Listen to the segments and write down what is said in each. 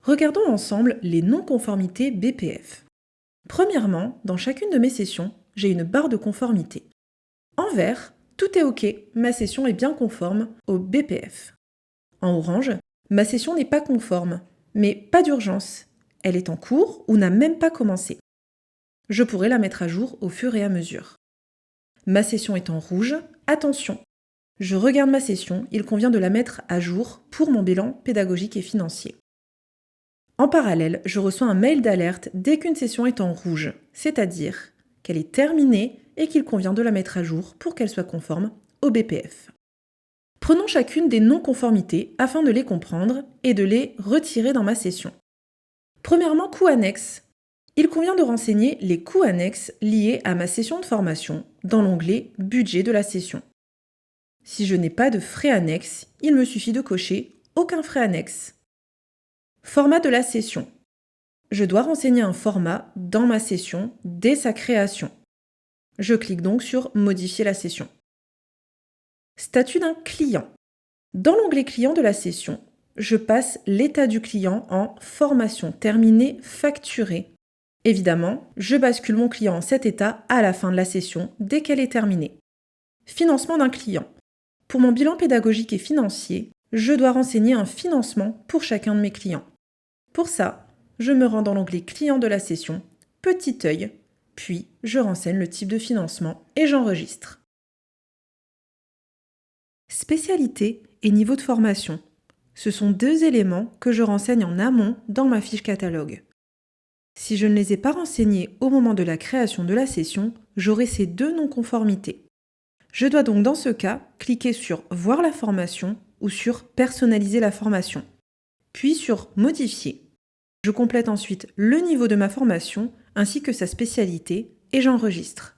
Regardons ensemble les non-conformités BPF. Premièrement, dans chacune de mes sessions, j'ai une barre de conformité. En vert, tout est OK, ma session est bien conforme au BPF. En orange, ma session n'est pas conforme, mais pas d'urgence. Elle est en cours ou n'a même pas commencé. Je pourrais la mettre à jour au fur et à mesure. Ma session est en rouge, attention. Je regarde ma session, il convient de la mettre à jour pour mon bilan pédagogique et financier. En parallèle, je reçois un mail d'alerte dès qu'une session est en rouge, c'est-à-dire qu'elle est terminée et qu'il convient de la mettre à jour pour qu'elle soit conforme au BPF. Prenons chacune des non-conformités afin de les comprendre et de les retirer dans ma session. Premièrement, coûts annexes. Il convient de renseigner les coûts annexes liés à ma session de formation dans l'onglet « Budget » de la session. Si je n'ai pas de frais annexes, il me suffit de cocher « Aucun frais annexe ». Format de la session. Je dois renseigner un format dans ma session dès sa création. Je clique donc sur « Modifier la session ». Statut d'un client. Dans l'onglet client de la session, je passe l'état du client en formation terminée facturée. Évidemment, je bascule mon client en cet état à la fin de la session dès qu'elle est terminée. Financement d'un client. Pour mon bilan pédagogique et financier, je dois renseigner un financement pour chacun de mes clients. Pour ça, je me rends dans l'onglet client de la session, petit œil, puis je renseigne le type de financement et j'enregistre. Spécialité et niveau de formation. Ce sont deux éléments que je renseigne en amont dans ma fiche catalogue. Si je ne les ai pas renseignés au moment de la création de la session, j'aurai ces deux non-conformités. Je dois donc dans ce cas cliquer sur « Voir la formation » ou sur « Personnaliser la formation », puis sur « Modifier ». Je complète ensuite le niveau de ma formation ainsi que sa spécialité et j'enregistre.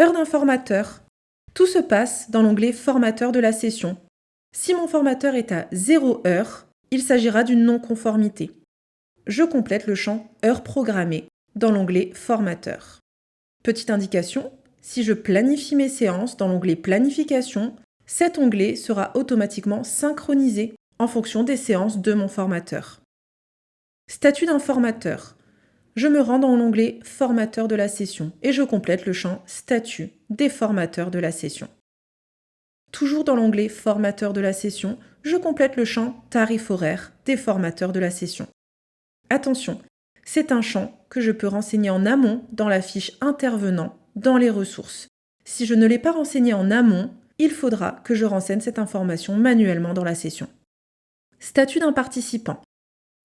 Heure d'un formateur. Tout se passe dans l'onglet « Formateur » de la session. Si mon formateur est à 0 heure, il s'agira d'une non-conformité. Je complète le champ « Heure programmée » dans l'onglet « Formateur ». Petite indication, si je planifie mes séances dans l'onglet « Planification », cet onglet sera automatiquement synchronisé en fonction des séances de mon formateur. Statut d'un formateur. Je me rends dans l'onglet « Formateur de la session » et je complète le champ « Statut des formateurs de la session ». Toujours dans l'onglet « Formateur de la session », je complète le champ « Tarif horaire des formateurs de la session ». Attention, c'est un champ que je peux renseigner en amont dans la fiche « Intervenant » dans les ressources. Si je ne l'ai pas renseigné en amont, il faudra que je renseigne cette information manuellement dans la session. Statut d'un participant.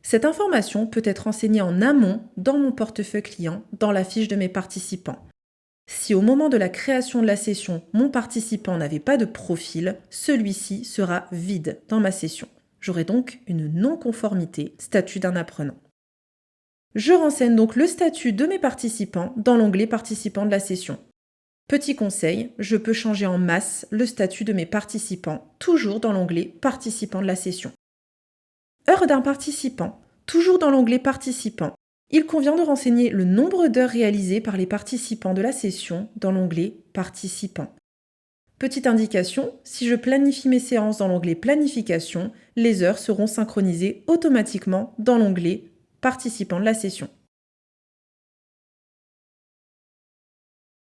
Cette information peut être renseignée en amont dans mon portefeuille client dans la fiche de mes participants. Si au moment de la création de la session, mon participant n'avait pas de profil, celui-ci sera vide dans ma session. J'aurai donc une non-conformité, statut d'un apprenant. Je renseigne donc le statut de mes participants dans l'onglet participants de la session. Petit conseil, je peux changer en masse le statut de mes participants, toujours dans l'onglet participants de la session. Heure d'un participant, toujours dans l'onglet participants. Il convient de renseigner le nombre d'heures réalisées par les participants de la session dans l'onglet participants. Petite indication, si je planifie mes séances dans l'onglet planification, les heures seront synchronisées automatiquement dans l'onglet participants de la session.